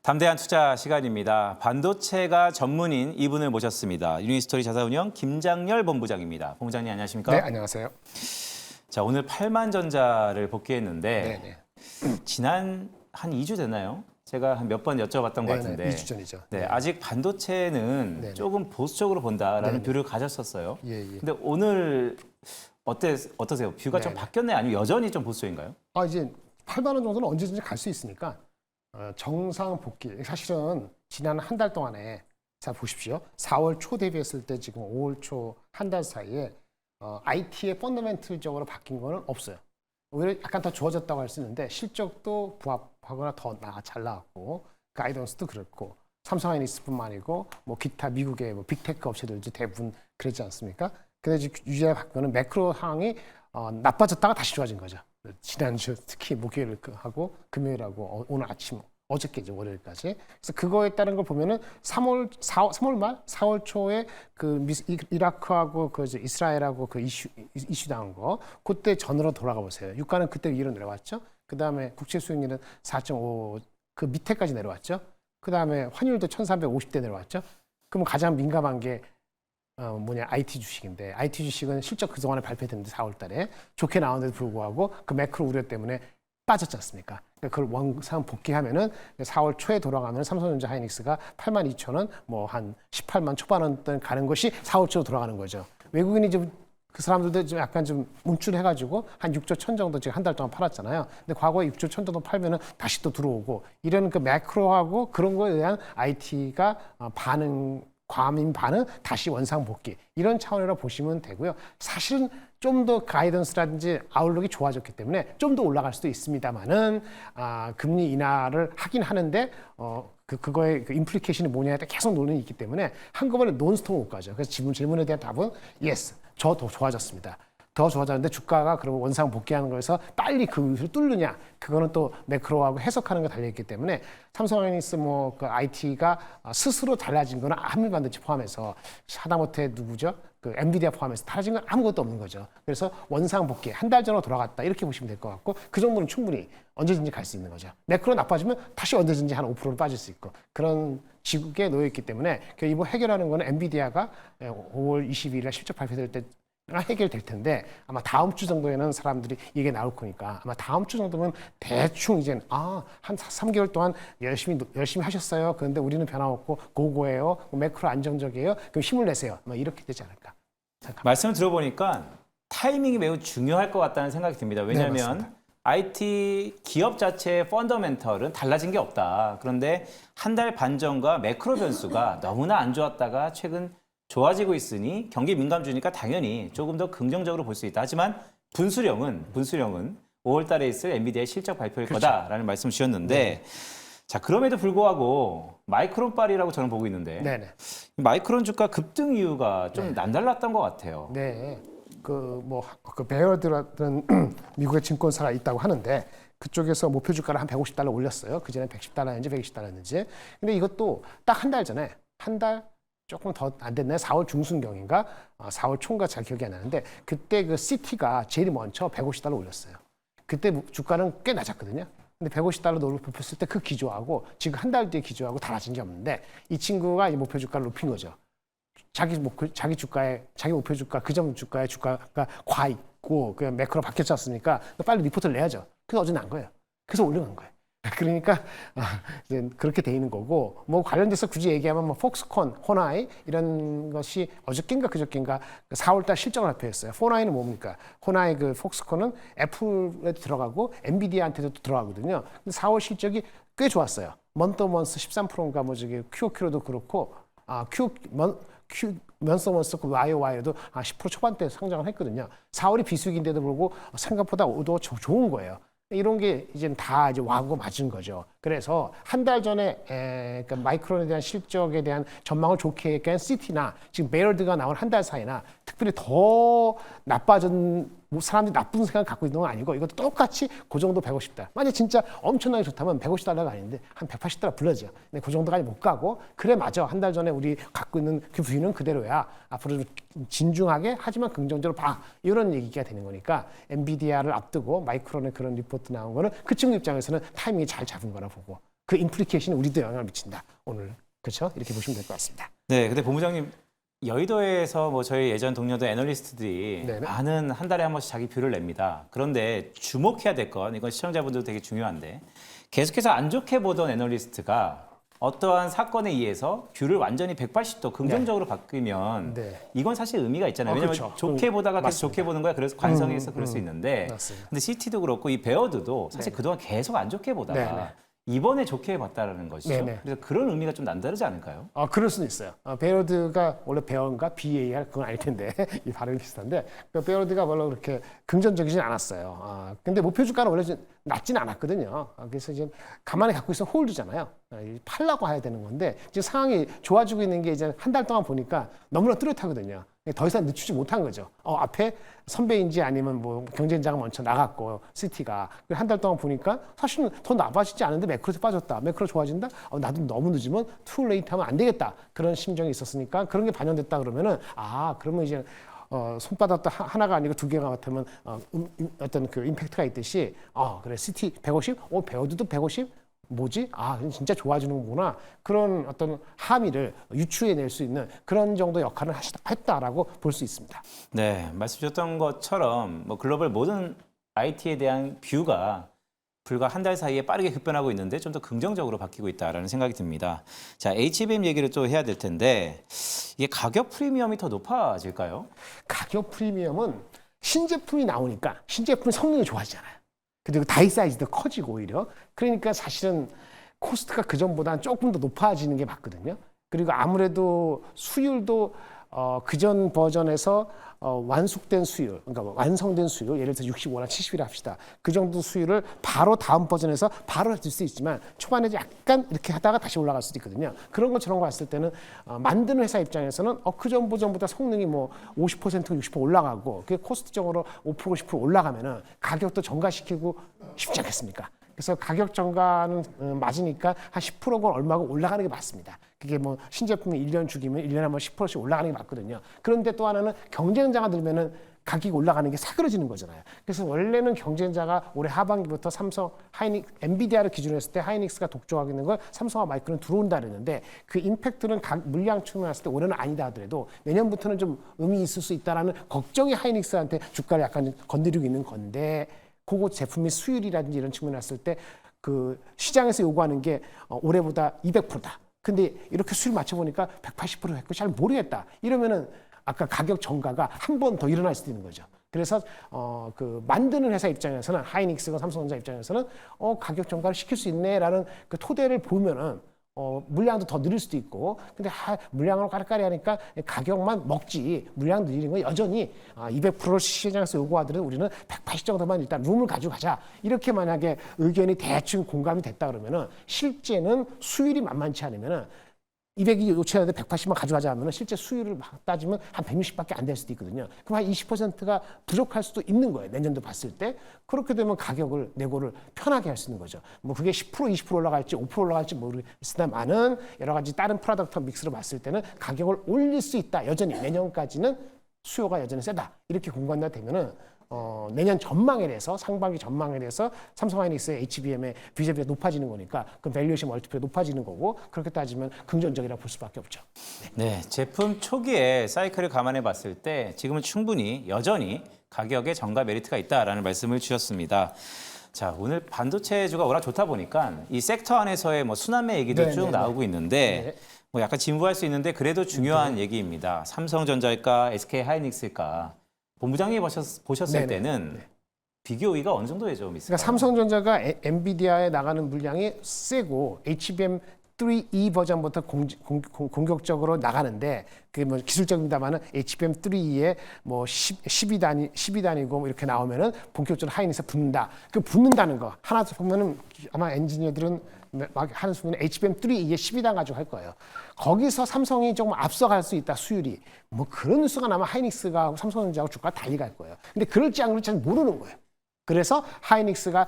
담대한 투자 시간입니다. 반도체가 전문인 이분을 모셨습니다. 유니스토리 자산운용 김장렬 본부장입니다. 본부장님 안녕하십니까? 네, 안녕하세요. 자, 오늘 8만전자를 복귀했는데 네네. 지난 한 2주 됐나요? 제가 한 몇 번 여쭤봤던 것 같은데 2주 전이죠. 네, 아직 반도체는 네네. 조금 보수적으로 본다라는 네네. 뷰를 가졌었어요. 예. 근데 오늘 어떠세요? 뷰가 좀 네네. 바뀌었나요? 아니면 여전히 좀 보수적인가요? 이제 8만 원 정도는 언제든지 갈 수 있으니까 정상 복귀. 사실은 지난 한 달 동안에 자 보십시오. 4월 초 대비했을 때 지금 5월 초 한 달 사이에 IT의 펀더멘틀적으로 바뀐 거는 없어요. 오히려 약간 더 좋아졌다고 할 수 있는데 실적도 부합하거나 더 잘 나왔고 가이던스도 그렇고 삼성하이닉스뿐만 아니고 뭐 기타 미국의 뭐 빅테크 업체들도 대부분 그러지 않습니까? 근데 유지해 바꾸는 매크로 상황이 나빠졌다가 다시 좋아진 거죠. 지난주 특히 목요일하고 금요일하고 오늘 아침 어저께죠, 월요일까지. 그래서 그거에 따른 걸 보면은 3월 말, 4월 초에 그 이라크하고 그 이스라엘하고 그 이슈 나온 거, 그때 전으로 돌아가 보세요. 유가는 그때 위로 내려왔죠. 그 다음에 국채 수익률은 4.5 그 밑에까지 내려왔죠. 그 다음에 환율도 1,350대 내려왔죠. 그럼 가장 민감한 게 IT 주식인데 IT 주식은 실적 그동안에 발표됐는데 4월 달에 좋게 나왔는데도 불구하고 그 매크로 우려 때문에 빠졌지 않습니까? 그걸 원상 복귀하면은 4월 초에 돌아가면 삼성전자 하이닉스가 82,000원, 뭐 한 18만 초반 원대 가는 것이 4월 초로 돌아가는 거죠. 외국인이 좀 그 사람들도 좀 약간 좀 움찔해가지고 한 6조 1천 정도 지금 한 달 동안 팔았잖아요. 근데 과거에 6조 1천 정도 팔면은 다시 또 들어오고 이런 그 매크로하고 그런 거에 대한 IT가 과민 반응, 다시 원상 복귀 이런 차원으로 보시면 되고요. 사실은 좀 더 가이던스라든지 아웃룩이 좋아졌기 때문에 좀 더 올라갈 수도 있습니다만은 금리 인하를 하긴 하는데 그거의 그 임플리케이션이 뭐냐에 대해 계속 논의가 있기 때문에 한꺼번에 논스톱 못 가죠. 그래서 질문에 대한 답은 yes, 저 더 좋아졌습니다. 더 좋아졌는데 주가가 그러면 원상 복귀하는 거에서 빨리 그것을 뚫느냐 그거는 또 매크로하고 해석하는 거 달려있기 때문에 삼성하이닉스 뭐 그 IT가 스스로 달라진 거는 한미반도체 포함해서 하다못해 누구죠? 그 엔비디아 포함해서 달라진 건 아무것도 없는 거죠. 그래서 원상 복귀 한 달 전으로 돌아갔다 이렇게 보시면 될 것 같고 그 정도는 충분히 언제든지 갈 수 있는 거죠. 매크로 나빠지면 다시 언제든지 한 5%는 빠질 수 있고 그런 지국에 놓여 있기 때문에 이거 해결하는 거는 엔비디아가 5월 22일에 실적 발표될 때 해결될 텐데 아마 다음 주 정도에는 사람들이 이게 나올 거니까 아마 다음 주 정도면 대충 이제 한 3개월 동안 열심히 하셨어요. 그런데 우리는 변함없고 고고예요. 매크로 안정적이에요. 그럼 힘을 내세요. 뭐 이렇게 되지 않을까. 말씀을 들어보니까 타이밍이 매우 중요할 것 같다는 생각이 듭니다. 왜냐하면 네, IT 기업 자체의 펀더멘털은 달라진 게 없다. 그런데 한 달 반 전과 매크로 변수가 너무나 안 좋았다가 최근 좋아지고 있으니 경기 민감주니까 당연히 조금 더 긍정적으로 볼 수 있다. 하지만 분수령은 5월 달에 있을 엔비디아의 실적 발표일 그렇죠. 거다라는 말씀 주셨는데 네. 자, 그럼에도 불구하고 마이크론빨이라고 저는 보고 있는데 네네. 마이크론 주가 급등 이유가 좀 남달랐던 것 같아요. 네. 그 베어드라는 미국의 증권사가 있다고 하는데 그쪽에서 목표 주가를 한 150달러 올렸어요. 그전에 110달러였는지 120달러였는지. 근데 이것도 딱 한 달 전에 조금 더 안 됐나요? 4월 중순경인가? 4월 초인가 잘 기억이 안 나는데 그때 그 시티가 제일 먼저 150달러 올렸어요. 그때 주가는 꽤 낮았거든요. 근데 150달러 높였을 때 그 기조하고 지금 한 달 뒤에 기조하고 달라진 게 없는데 이 친구가 이 목표 주가를 높인 거죠. 자기 목표 주가 그 전 주가의 주가가 과 있고 그 매크로 바뀌었지 않습니까? 빨리 리포트를 내야죠. 그래서 어제 난 거예요. 그래서 올라간 거예요. 그러니까 이제 그렇게 돼 있는 거고 뭐 관련돼서 굳이 얘기하면 뭐 폭스콘, 호나이 이런 것이 어저께인가 그저께인가 4월달 실적을 발표했어요. 호나이는 뭡니까? 호나이 그 폭스콘은 애플에 들어가고 엔비디아한테도 들어가거든요. 근데 4월 실적이 꽤 좋았어요. 먼더먼스 13%인가 뭐 저기 QOQ로도 그렇고 면서먼스 그 YOY도 10% 초반대 상장을 했거든요. 4월이 비수기인데도 불구하고 생각보다 오도 좋은 거예요. 이런 게 이제 다 이제 와고 맞은 거죠. 그래서 한 달 전에 그러니까 마이크론에 대한 실적에 대한 전망을 좋게 했던 시티나 지금 베어드가 나온 한 달 사이나 특별히 더 나빠진 사람들이 나쁜 생각 갖고 있는 건 아니고 이것도 똑같이 그 정도 150달러. 만약 진짜 엄청나게 좋다면 150달러가 아닌데 한 180달러 불러죠. 근데 그 정도까지 못 가고 그래 맞아. 한 달 전에 우리 갖고 있는 그 뷰는 그대로야. 앞으로 진중하게 하지만 긍정적으로 봐. 이런 얘기가 되는 거니까 엔비디아를 앞두고 마이크론의 그런 리포트 나온 거는 그 친구 입장에서는 타이밍이 잘 잡은 거라 보고 그 임플리케이션이 우리도 영향을 미친다. 오늘 그렇죠? 이렇게 보시면 될 것 같습니다. 네, 근데 본부장님 여의도에서 뭐 저희 예전 동료들 애널리스트들이 네네. 많은 한 달에 한 번씩 자기 뷰를 냅니다. 그런데 주목해야 될 건 이건 시청자분들도 되게 중요한데 계속해서 안 좋게 보던 애널리스트가 어떠한 사건에 의해서 뷰를 완전히 180도 긍정적으로 바뀌면 네. 이건 사실 의미가 있잖아요. 왜냐하면 그렇죠. 좋게 보다가 계속 맞습니다. 좋게 보는 거야. 그래서 관성에서 그럴 수 있는데 맞습니다. 근데 CT도 그렇고 이 베어드도 사실 그동안 계속 안 좋게 보다가 네네. 이번에 좋게 봤다라는 것이죠. 네네. 그래서 그런 의미가 좀 남다르지 않을까요? 그럴 수는 있어요. 베어드가 원래 베어인가 BAR 그건 아닐 텐데 이 발음이 비슷한데 그 베어드가 별로 그렇게 긍정적이진 않았어요. 근데 목표 주가는 원래 좀 낮지는 않았거든요. 그래서 지금 가만히 갖고 있으면 홀드잖아요. 팔라고 해야 되는 건데 지금 상황이 좋아지고 있는 게 이제 한 달 동안 보니까 너무나 뚜렷하거든요. 더 이상 늦추지 못한 거죠. 앞에 선배인지 아니면 뭐 경쟁자가 먼저 나갔고 시티가 한 달 동안 보니까 사실은 더 나빠지지 않은데 매크로도 빠졌다. 매크로 좋아진다. 나도 너무 늦으면 투 레이트 하면 안 되겠다. 그런 심정이 있었으니까 그런 게 반영됐다 그러면은 그러면 이제 손바닥도 하나가 아니고 두 개가 같으면 어떤 그 임팩트가 있듯이 그래 시티 150, 베어드도 150. 뭐지? 진짜 좋아지는구나. 그런 어떤 함의를 유추해낼 수 있는 그런 정도 역할을 했다라고 볼 수 있습니다. 네, 말씀 주셨던 것처럼 뭐 글로벌 모든 IT에 대한 뷰가 불과 한 달 사이에 빠르게 급변하고 있는데 좀 더 긍정적으로 바뀌고 있다라는 생각이 듭니다. 자, HBM 얘기를 또 해야 될 텐데 이게 가격 프리미엄이 더 높아질까요? 가격 프리미엄은 신제품이 나오니까 신제품 성능이 좋아지잖아요. 그리고 다이 사이즈도 커지고 오히려 그러니까 사실은 코스트가 그전보다는 조금 더 높아지는 게 맞거든요. 그리고 아무래도 수율도 그전 버전에서 완숙된 수율, 그러니까 완성된 수율, 예를 들어서 65나 70이라 합시다. 그 정도 수율을 바로 다음 버전에서 바로 해줄 수 있지만 초반에 약간 이렇게 하다가 다시 올라갈 수도 있거든요. 그런 것처럼 봤을 때는 만드는 회사 입장에서는 그전 버전보다 성능이 뭐 50%, 60% 올라가고 그게 코스트적으로 5%, 10% 올라가면은 가격도 전가시키고 쉽지 않겠습니까? 그래서 가격 전가는 맞으니까 한 10%건 얼마가 올라가는 게 맞습니다. 그게 뭐 신제품이 1년 주기면 1년에 한 번 10%씩 올라가는 게 맞거든요. 그런데 또 하나는 경쟁자가 늘면은 가격이 올라가는 게 사그러지는 거잖아요. 그래서 원래는 경쟁자가 올해 하반기부터 삼성, 엔비디아를 기준으로 했을 때 하이닉스가 독점하고 있는 걸 삼성과 마이크로는 들어온다 그랬는데 그 임팩트는 물량 측면에서 봤을 때 올해는 아니다 하더라도 내년부터는 좀 의미 있을 수 있다라는 걱정이 하이닉스한테 주가를 약간 건드리고 있는 건데 그거 제품의 수율이라든지 이런 측면을 봤을 때 그 시장에서 요구하는 게 올해보다 200%다. 근데 이렇게 수율 맞춰보니까 180% 했고 잘 모르겠다. 이러면은 아까 가격 전가가 한 번 더 일어날 수도 있는 거죠. 그래서 그 만드는 회사 입장에서는 하이닉스가 삼성전자 입장에서는 가격 전가를 시킬 수 있네라는 그 토대를 보면은 물량도 더 늘릴 수도 있고 근데 물량을 까리까리 하니까 가격만 먹지 물량 늘리는 건 여전히 200%를 시장에서 요구하더라도 우리는 180 정도만 일단 룸을 가지고 가자 이렇게 만약에 의견이 대충 공감이 됐다 그러면은 실제는 수율이 만만치 않으면은 200이 요청하는데 180만 가져가자 하면 실제 수율을 막 따지면 한 160밖에 안 될 수도 있거든요. 그럼 한 20%가 부족할 수도 있는 거예요. 내년도 봤을 때. 그렇게 되면 가격을 내고를 편하게 할 수 있는 거죠. 뭐 그게 10%, 20% 올라갈지 5% 올라갈지 모르겠으나만은 여러 가지 다른 프로덕트 믹스로 봤을 때는 가격을 올릴 수 있다. 여전히 내년까지는 수요가 여전히 세다. 이렇게 공감이 되면은 내년 전망에 대해서 상반기 전망에 대해서 삼성하이닉스의 HBM의 비제비가 높아지는 거니까 그 밸류에이션 멀티플이 높아지는 거고 그렇게 따지면 긍정적이라 볼 수밖에 없죠. 네, 제품 초기에 사이클을 감안해 봤을 때 지금은 충분히 여전히 가격에 정가 메리트가 있다라는 말씀을 주셨습니다. 자, 오늘 반도체주가 워낙 좋다 보니까 이 섹터 안에서의 뭐 순환매 얘기도 네, 쭉 네, 나오고 있는데 뭐 약간 진부할 수 있는데 그래도 중요한 얘기입니다. 삼성전자일까, SK 하이닉스일까? 본부장님이 보셨을 때는 비교의가 어느 정도에 좀 있을까요? 그러니까 삼성전자가 엔비디아에 나가는 물량이 세고 HBM3E 버전부터 공격적으로 나가는데 그 뭐 기술적입니다만은 HBM3E에 뭐 12단이고 뭐 이렇게 나오면은 본격적으로 하이닉스 붙는다. 그 붙는다는 거 하나 보면은 아마 엔지니어들은 막 하는 순간에 HBM3E에 12단 가지고 할 거예요. 거기서 삼성이 조금 앞서갈 수 있다 수율이 뭐 그런 뉴스가 나면 하이닉스가 삼성전자하고 주가가 달리갈 거예요. 근데 그럴지 안 그럴지 잘 모르는 거예요. 그래서 하이닉스가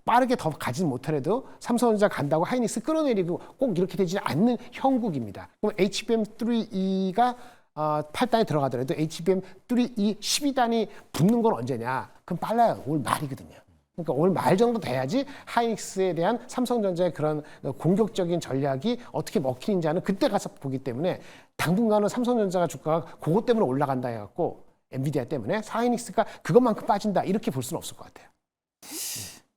빠르게 더 가진 못하더라도 삼성전자 간다고 하이닉스 끌어내리고 꼭 이렇게 되지는 않는 형국입니다. 그럼 HBM3E가 8단에 들어가더라도 HBM3E 12단이 붙는 건 언제냐? 그럼 빨라요. 올 말이거든요. 그러니까 올 말 정도 돼야지 하이닉스에 대한 삼성전자의 그런 공격적인 전략이 어떻게 먹히는지는 그때 가서 보기 때문에 당분간은 삼성전자가 주가가 그것 때문에 올라간다 해갖고 엔비디아 때문에 하이닉스가 그것만큼 빠진다 이렇게 볼 수는 없을 것 같아요.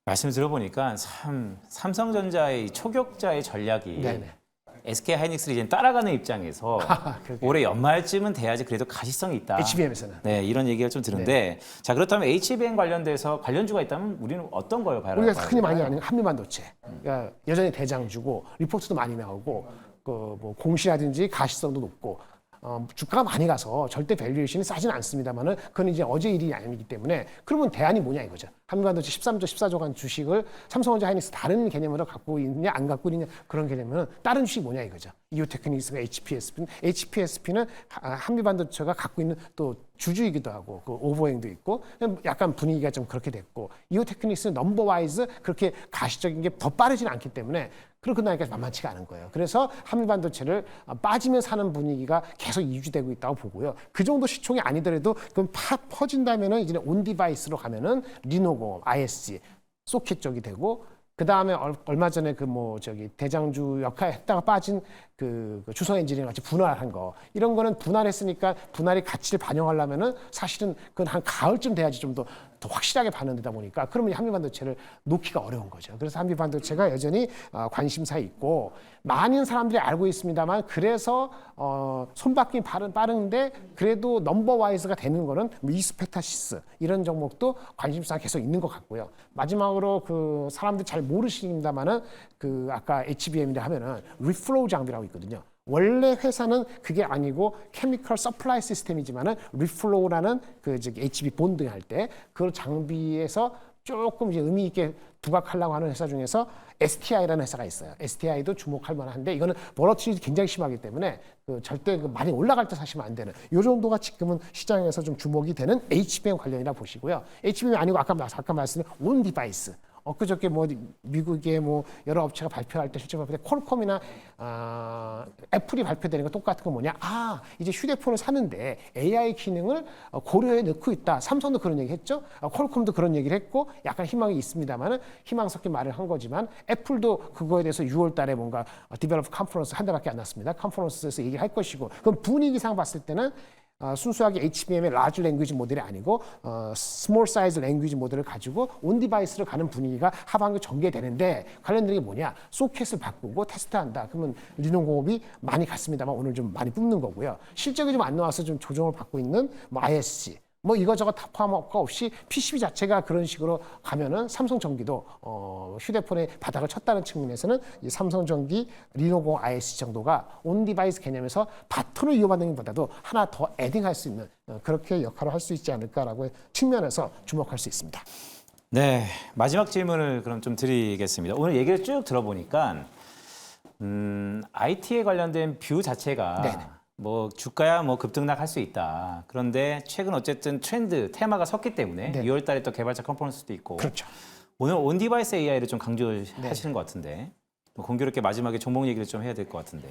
말씀을 들어보니까 참 삼성전자의 초격자의 전략이 네네. SK 하이닉스를 이제 따라가는 입장에서 그렇게. 올해 연말쯤은 돼야지 그래도 가시성이 있다. HBM에서는. 네, 이런 얘기를 좀 드는데 자 그렇다면 HBM 관련돼서 관련주가 있다면 우리는 어떤 걸 봐야 우리가 할까요? 흔히 많이 아는 한미반도체. 그러니까 여전히 대장주고 리포트도 많이 나오고 그 뭐 공시라든지 가시성도 높고 주가가 많이 가서 절대 밸류에이션이 싸지는 않습니다만은 그건 이제 어제 일이 아니기 때문에 그러면 대안이 뭐냐 이거죠. 한미반도체 13조, 14조간 주식을 삼성전자 하이닉스 다른 개념으로 갖고 있느냐 안 갖고 있느냐 그런 개념은 다른 주식이 뭐냐 이거죠. 이오테크닉스가 HPSP는 한미반도체가 갖고 있는 또 주주이기도 하고 그 오버행도 있고 약간 분위기가 좀 그렇게 됐고 이오테크닉스는 넘버와이즈 그렇게 가시적인 게 더 빠르지는 않기 때문에 그렇게 나니까 만만치가 않은 거예요. 그래서 한미반도체를 빠지면 사는 분위기가 계속 유지되고 있다고 보고요. 그 정도 시총이 아니더라도 그럼 퍼진다면은 이제 온 디바이스로 가면은 리노공업, ISG, 소켓 쪽이 되고 그 다음에 얼마 전에 그 뭐 저기 대장주 역할 했다가 빠진 그 주성 엔지니어 같이 분할한 거 이런 거는 분할했으니까 분할의 가치를 반영하려면은 사실은 그건 한 가을쯤 돼야지 좀 더 확실하게 반영되다 보니까 그러면 한미반도체를 놓기가 어려운 거죠. 그래서 한미반도체가 여전히 관심사에 있고 많은 사람들이 알고 있습니다만 그래서 손바뀜이 빠른데 그래도 넘버와이즈가 되는 거는 뭐 이스페타시스 이런 종목도 관심사가 계속 있는 것 같고요. 마지막으로 그 사람들이 잘 모르십니다만은 그 아까 HBM이라 하면은 리플로우 장비라고 있거든요. 원래 회사는 그게 아니고 케미컬 서플라이 시스템이지만은 리플로우라는 그 저기 HB 본드 할 때 그 장비에서 조금 이제 의미 있게 부각하려고 하는 회사 중에서 STI라는 회사가 있어요. STI도 주목할 만한데 이거는 버러티리티 굉장히 심하기 때문에 그 절대 그 많이 올라갈 때 사시면 안 되는 이 정도가 지금은 시장에서 좀 주목이 되는 HBM 관련이라 보시고요. HBM이 아니고 아까 말씀드린 온 디바이스. 엊그저께 뭐 미국의 뭐 여러 업체가 발표할 때 실제 발표 때 퀄컴이나 애플이 발표되는 거 똑같은 거 뭐냐? 이제 휴대폰을 사는데 AI 기능을 고려해 넣고 있다. 삼성도 그런 얘기 했죠. 퀄컴도 그런 얘기를 했고 약간 희망이 있습니다만은 희망 섞인 말을 한 거지만 애플도 그거에 대해서 6월 달에 뭔가 디벨로퍼 컨퍼런스 한 달밖에 안 났습니다. 컨퍼런스에서 얘기할 것이고 그럼 분위기상 봤을 때는 순수하게 HBM의 라지 랭귀지 모델이 아니고 스몰 사이즈 랭귀지 모델을 가지고 온 디바이스로 가는 분위기가 하반기 전개되는데 관련된 게 뭐냐? 소켓을 바꾸고 테스트한다. 그러면 리노공업이 많이 갔습니다만 오늘 좀 많이 뽑는 거고요. 실적이 좀 안 나와서 좀 조정을 받고 있는 뭐 ISG 뭐 이거저거 다 포함 없이 PCB 자체가 그런 식으로 가면은 삼성전기도 휴대폰의 바닥을 쳤다는 측면에서는 이 삼성전기, 리노공, ISG 정도가 온 디바이스 개념에서 바톤을 이어받는 것보다도 하나 더 애딩할 수 있는 그렇게 역할을 할 수 있지 않을까라고 측면에서 주목할 수 있습니다. 네, 마지막 질문을 그럼 좀 드리겠습니다. 오늘 얘기를 쭉 들어보니까 IT에 관련된 뷰 자체가 네네. 뭐 주가야 뭐 급등락할 수 있다. 그런데 최근 어쨌든 트렌드 테마가 섰기 때문에 네. 2월 달에 또 개발자 컨퍼런스도 있고 그렇죠. 오늘 온 디바이스 AI를 좀 강조하시는 것 같은데 뭐 공교롭게 마지막에 종목 얘기를 좀 해야 될 것 같은데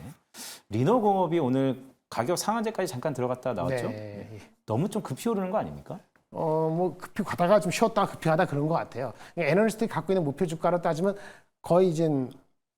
리노공업이 오늘 가격 상한제까지 잠깐 들어갔다 나왔죠. 네. 너무 좀 급히 오르는 거 아닙니까? 뭐 급히 가다가 좀 쉬었다가 급히 가다 그런 것 같아요. 애널리스트들이 갖고 있는 목표 주가로 따지면 거의 이제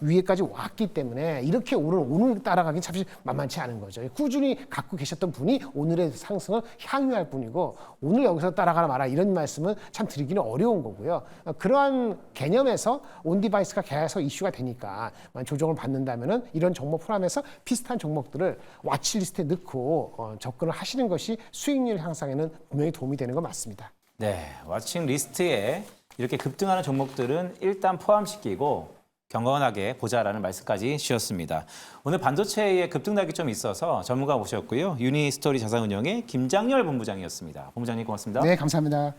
위에까지 왔기 때문에 이렇게 오늘 따라가기 참 만만치 않은 거죠. 꾸준히 갖고 계셨던 분이 오늘의 상승을 향유할 뿐이고 오늘 여기서 따라가라 마라 이런 말씀은 참 드리기는 어려운 거고요. 그러한 개념에서 온 디바이스가 계속 이슈가 되니까 조정을 받는다면은 이런 종목 포함해서 비슷한 종목들을 와치리스트에 넣고 접근을 하시는 것이 수익률 향상에는 분명히 도움이 되는 거 맞습니다. 네, 와칭 리스트에 이렇게 급등하는 종목들은 일단 포함시키고 경건하게 보자라는 말씀까지 주셨습니다. 오늘 반도체의 급등락이 좀 있어서 전문가 모셨고요. 유니스토리 자산운용의 김장열 본부장이었습니다. 본부장님 고맙습니다. 네, 감사합니다.